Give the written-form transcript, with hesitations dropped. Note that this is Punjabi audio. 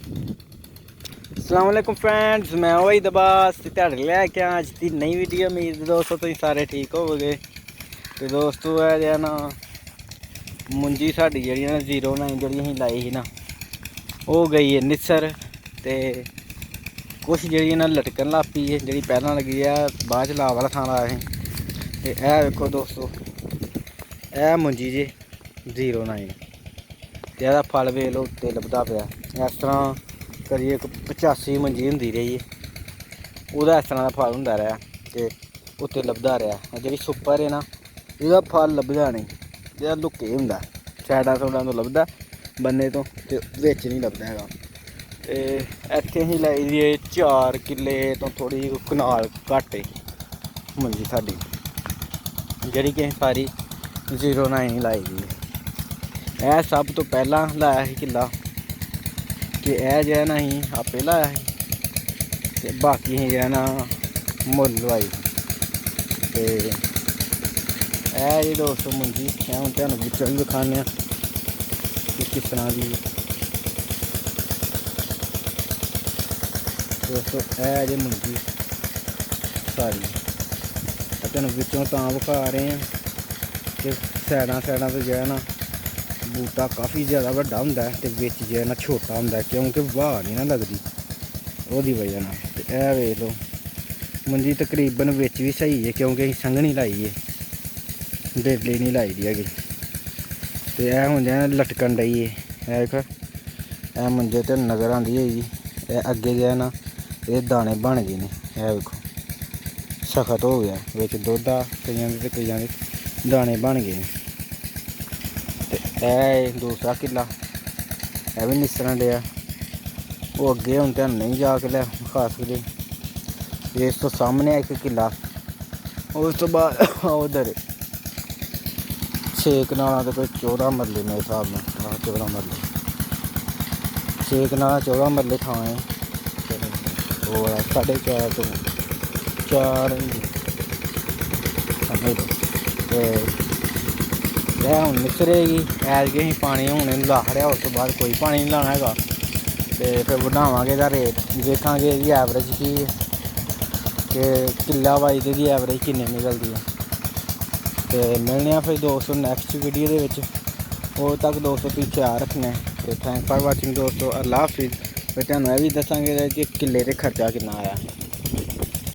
अस्सलाम वालेकुम फ्रेंड्स, मैं वही दबास ਤੁਹਾਡੇ ਲੈ ਕੇ ਅੱਜ ਦੀ ਨਈ ਵੀਡੀਓ। ਉਮੀਦ ਦੋਸਤੋ ਤੁਸੀਂ ਸਾਰੇ ਠੀਕ ਹੋਵੋਗੇ। ਤੇ ਦੋਸਤੋ ਇਹ ਜਿਹੜਾ ਨਾ ਮੁੰਜੀ ਸਾਡੀ ਜਿਹੜੀ ਨਾ 09 ਜਿਹੜੀ ਅਸੀਂ ਲਾਈ ਸੀ ਨਾ, ਉਹ ਗਈ ਹੈ ਨਿਸਰ ਤੇ ਕੁਛ ਜਿਹੜੀ ਨਾ ਲਟਕਣ ਲੱਗ ਪਈ ਹੈ। ਜਿਹੜੀ ਪਹਿਲਾਂ ਲੱਗੀ ਆ ਬਾਅਦ ਚ ਲਾ ਵਾਲਾ ਥਾਂ ਲਾਇਆ ਸੀ। ਤੇ ਇਹ ਵੇਖੋ ਦੋਸਤੋ, ਇਹ ਮੁੰਜੀ ਜੇ 09 ਤੇ ਇਹਦਾ ਫਲ ਵੇਖ ਲਓ ਉੱਤੇ ਲੱਭਦਾ ਪਿਆ। ਇਸ ਤਰ੍ਹਾਂ ਕਰੀਏ 85 ਮੰਜੀ ਹੁੰਦੀ ਰਹੀ ਹੈ, ਉਹਦਾ ਇਸ ਤਰ੍ਹਾਂ ਦਾ ਫਲ ਹੁੰਦਾ ਰਿਹਾ ਤੇ ਉੱਤੇ ਲੱਭਦਾ ਰਿਹਾ। ਜਿਹੜੀ ਸੁਪਰ ਹੈ ਨਾ, ਇਹਦਾ ਫਲ ਲੱਭਦਾ ਨਹੀਂ, ਇਹਦਾ ਲੁੱਕੇ ਹੁੰਦਾ, ਸਾਈਡਾਂ ਸਾਈਡਾਂ ਤੋਂ ਲੱਭਦਾ ਬੰਨੇ ਤੋਂ, ਤੇ ਵਿੱਚ ਨਹੀਂ ਲੱਭਦਾ ਹੈਗਾ। ਤੇ ਇੱਥੇ ਅਸੀਂ ਲਾਈ ਦੀ 4 ਕਿੱਲੇ ਤੋਂ ਥੋੜ੍ਹੀ ਕਨਾਲ ਘੱਟ ਹੈ ਮੰਜੀ ਸਾਡੀ, ਜਿਹੜੀ ਕਿ ਸਾਰੀ 09 ਹੀ ਲਾਈ ਦੀ ਹੈ। ਇਹ ਸਭ ਤੋਂ ਪਹਿਲਾਂ ਲਾਇਆ ਸੀ ਕਿੱਲਾ, ਕਿ ਇਹ ਜਿਹੜਾ ਨਾ ਅਸੀਂ ਆਪੇ ਲਾਇਆ ਸੀ ਤੇ ਬਾਕੀ ਅਸੀਂ ਜਿਹੜਾ ਨਾ ਮੁੱਲ ਲਵਾਈ। ਤੇ ਇਹ ਜੀ ਦੋਸਤੋ ਮੁੰਜੀ, ਇਹ ਹੁਣ ਤੁਹਾਨੂੰ ਵਿੱਚੋਂ ਵੀ ਦਿਖਾਉਂਦੇ ਹਾਂ ਕਿ ਕਿਸ ਤਰ੍ਹਾਂ ਦੀ ਦੋਸਤੋ। ਇਹ ਜੇ ਮੁੰਜੀ ਸਾਰੀ ਤੁਹਾਨੂੰ ਵਿੱਚੋਂ ਤਾਂ ਵਿਖਾ ਰਹੇ ਹਾਂ ਕਿ ਸਾਈਡਾਂ ਤੋਂ ਜਿਹੜਾ ਨਾ ਬੂਟਾ ਕਾਫੀ ਜ਼ਿਆਦਾ ਵੱਡਾ ਹੁੰਦਾ ਤੇ ਵਿੱਚ ਜਿਹੜਾ ਨਾ ਛੋਟਾ ਹੁੰਦਾ, ਕਿਉਂਕਿ ਵਾਹ ਨਹੀਂ ਨਾ ਲੱਗਦੀ ਉਹਦੀ ਵਜ੍ਹਾ ਨਾਲ। ਤੇ ਇਹ ਵੇਖ ਲਓ ਮੰਜੀ ਤਕਰੀਬਨ ਵਿੱਚ ਵੀ ਸਹੀ ਹੈ, ਕਿਉਂਕਿ ਅਸੀਂ ਸੰਘਣੀ ਲਾਈ ਹੈ, ਡੇਲੀ ਨਹੀਂ ਲਾਈ ਦੀ ਹੈਗੀ। ਤੇ ਇਹ ਹੁਣ ਜਿਹੜਾ ਲਟਕਣ ਡਈ ਹੈ, ਇਹ ਵੇਖ, ਇਹ ਮੰਜੇ ਤੇ ਨਜ਼ਰ ਆਉਂਦੀ ਹੈ ਜੀ। ਇਹ ਅੱਗੇ ਜਿਹੜਾ ਨਾ ਇਹ ਦਾਣੇ ਬਣ ਗਏ ਨੇ, ਇਹ ਵੇਖੋ ਸਖਤ ਹੋ ਗਿਆ, ਵਿੱਚ ਦੁੱਧ ਆ ਕਈਆਂ ਦੇ ਤੇ ਕਈਆਂ ਦੇ ਦਾਣੇ ਬਣ ਗਏ। ਤੇ ਇਹ ਦੂਸਰਾ ਕਿੱਲਾ ਇਹ ਵੀ ਨਿਸਰਨ ਡਿਆ, ਉਹ ਅੱਗੇ ਹੁਣ ਤੁਹਾਨੂੰ ਨਹੀਂ ਜਾ ਕੇ ਲੈ ਵਿਖਾ ਸਕਦੇ। ਇਸ ਤੋਂ ਸਾਹਮਣੇ ਇੱਕ ਕਿੱਲਾ, ਉਸ ਤੋਂ ਬਾਅਦ ਉਧਰ 6 ਕਨਾਲਾਂ ਤੇ ਕੋਈ 14 ਮਰਲੇ ਮੇਰੇ ਹਿਸਾਬ ਨਾਲ, 14 ਮਰਲੇ 6 ਕਨਾਲਾਂ 14 ਮਰਲੇ ਥਾਂ ਹੈ। ਉਹ 4.5 ਤੋਂ 4 ਤੇ ਇਹ ਹੁਣ ਨਿਸਰੇਗੀ। ਐਤਕੀ ਅਸੀਂ ਪਾਣੀ ਹੁਣ ਇਹਨੂੰ ਲਾ ਰਿਹਾ, ਉਸ ਤੋਂ ਬਾਅਦ ਕੋਈ ਪਾਣੀ ਨਹੀਂ ਲਾਉਣਾ ਹੈਗਾ। ਤੇ ਫਿਰ ਵਧਾਵਾਂਗੇ ਇਹਦਾ ਰੇਟ, ਦੇਖਾਂਗੇ ਇਹਦੀ ਐਵਰੇਜ ਕੀ ਹੈ, ਕਿ ਕਿੱਲਾ ਵਾਈਜ਼ ਇਹਦੀ ਐਵਰੇਜ ਕਿੰਨੀ ਨਿਕਲਦੀ ਹੈ। ਤੇ ਮਿਲਦੇ ਹਾਂ ਫਿਰ ਦੋਸਤੋ ਨੈਕਸਟ ਵੀਡੀਓ ਦੇ ਵਿੱਚ। ਉਦੋਂ ਤੱਕ ਦੋਸਤੋ ਤੁਸੀਂ ਖਿਆਲ ਰੱਖਣਾ। ਤੇ ਥੈਂਕ ਫਾਰ ਵਾਚਿੰਗ ਦੋਸਤੋ, ਅੱਲਾ ਹਾਫਿਜ਼। ਫਿਰ ਤੁਹਾਨੂੰ ਇਹ ਵੀ ਦੱਸਾਂਗੇ ਕਿ ਕਿੱਲੇ 'ਤੇ ਖਰਚਾ ਕਿੰਨਾ ਆਇਆ।